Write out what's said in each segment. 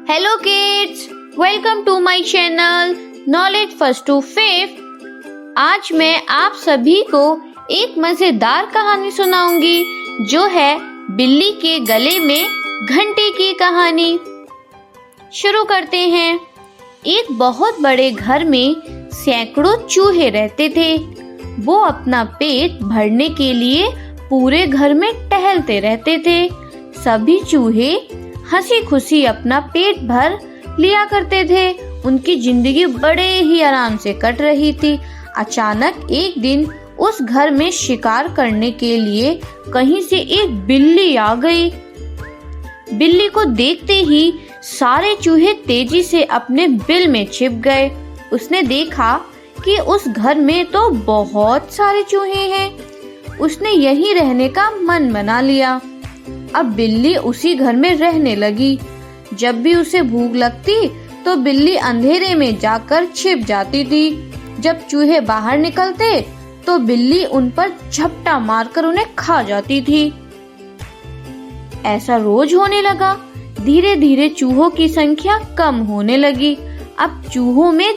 Hello kids, welcome to my channel knowledge first to fifth. आज मैं आप सभी को एक मजेदार कहानी सुनाऊंगी जो है बिल्ली के गले में घंटी की कहानी। शुरू करते हैं। एक बहुत बड़े घर में सैकड़ों चूहे रहते थे। वो अपना पेट भरने के लिए पूरे घर में टहलते रहते थे। सभी चूहे हंसी खुशी अपना पेट भर लिया करते थे। उनकी जिंदगी बड़े ही आराम से कट रही थी। अचानक एक दिन उस घर में शिकार करने के लिए कहीं से एक बिल्ली आ गई। बिल्ली को देखते ही सारे चूहे तेजी से अपने बिल में छिप गए। उसने देखा कि उस घर में तो बहुत सारे चूहे हैं। उसने यहीं रहने का मन बना लिया। अब बिल्ली उसी घर में रहने लगी। जब भी उसे भूख लगती तो बिल्ली अंधेरे में जाकर छिप जाती थी। जब चूहे बाहर निकलते तो बिल्ली उन पर झपटा मारकर उन्हें खा जाती थी। ऐसा रोज होने लगा। धीरे धीरे चूहों की संख्या कम होने लगी। अब चूहों में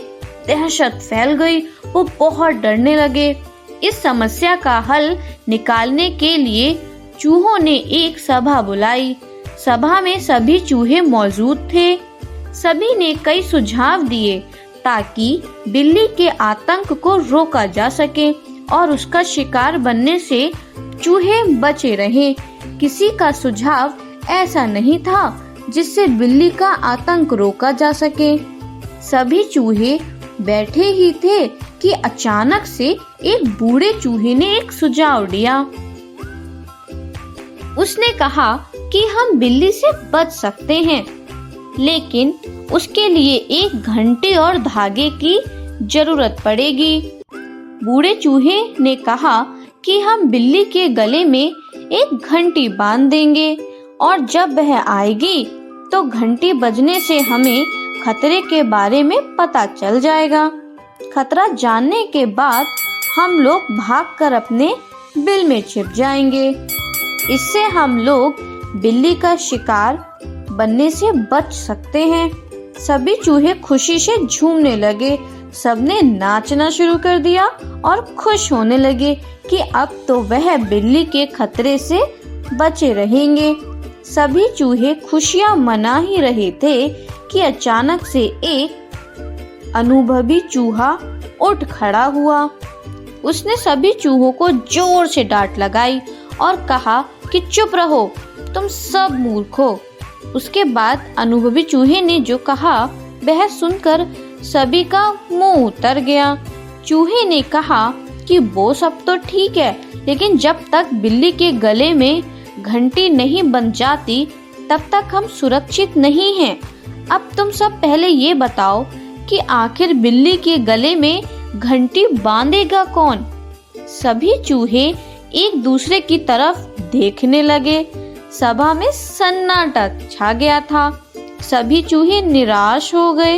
दहशत फैल गई। वो बहुत डरने लगे। इस समस्या का हल निकालने के लिए चूहों ने एक सभा बुलाई। सभा में सभी चूहे मौजूद थे। सभी ने कई सुझाव दिए ताकि बिल्ली के आतंक को रोका जा सके और उसका शिकार बनने से चूहे बचे रहें। किसी का सुझाव ऐसा नहीं था जिससे बिल्ली का आतंक रोका जा सके। सभी चूहे बैठे ही थे कि अचानक से एक बूढ़े चूहे ने एक सुझाव दिया। उसने कहा कि हम बिल्ली से बच सकते हैं, लेकिन उसके लिए एक घंटे और धागे की जरूरत पड़ेगी। बूढ़े चूहे ने कहा कि हम बिल्ली के गले में एक घंटी बांध देंगे और जब वह आएगी तो घंटी बजने से हमें खतरे के बारे में पता चल जाएगा। खतरा जानने के बाद हम लोग भागकर अपने बिल में छिप जाएंगे। इससे हम लोग बिल्ली का शिकार बनने से बच सकते हैं। सभी चूहे खुशी से झूमने लगे। सबने नाचना शुरू कर दिया और खुश होने लगे कि अब तो वह बिल्ली के खतरे से बचे रहेंगे। सभी चूहे खुशियां मना ही रहे थे कि अचानक से एक अनुभवी चूहा उठ खड़ा हुआ। उसने सभी चूहों को जोर से डांट लगाई और कहा कि चुप रहो, तुम सब मूर्ख हो। उसके बाद अनुभवी चूहे ने जो कहा वह सुनकर सभी का मुंह उतर गया। चूहे ने कहा कि वो सब तो ठीक है, लेकिन जब तक बिल्ली के गले में घंटी नहीं बन जाती तब तक हम सुरक्षित नहीं हैं। अब तुम सब पहले ये बताओ कि आखिर बिल्ली के गले में घंटी बांधेगा कौन? सभी चूहे एक दूसरे की तरफ देखने लगे। सभा में सन्नाटा छा गया था। सभी चूहे निराश हो गए।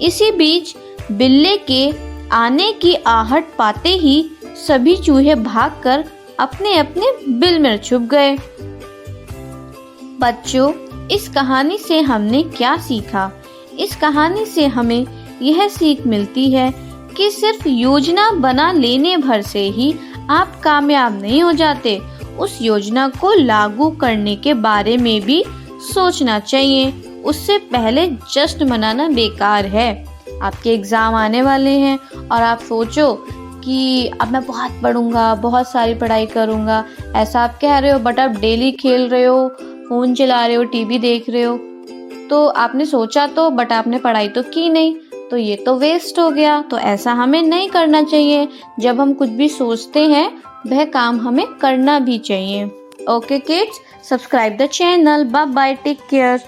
इसी बीच बिल्ली के आने की आहट पाते ही सभी चूहे भागकर अपने अपने बिल में छुप गए। बच्चों, इस कहानी से हमने क्या सीखा? इस कहानी से हमें यह सीख मिलती है कि सिर्फ योजना बना लेने भर से ही आप कामयाब नहीं हो जाते। उस योजना को लागू करने के बारे में भी सोचना चाहिए। उससे पहले जश्न मनाना बेकार है। आपके एग्जाम आने वाले हैं और आप सोचो कि अब मैं बहुत पढ़ूंगा, बहुत सारी पढ़ाई करूंगा, ऐसा आप कह रहे हो, बट आप डेली खेल रहे हो, फोन चला रहे हो, टीवी देख रहे हो। तो आपने सोचा तो, बट आपने पढ़ाई तो की नहीं, तो ये तो वेस्ट हो गया। तो ऐसा हमें नहीं करना चाहिए। जब हम कुछ भी सोचते हैं वह काम हमें करना भी चाहिए। Okay kids, subscribe the channel. Bye bye, take care.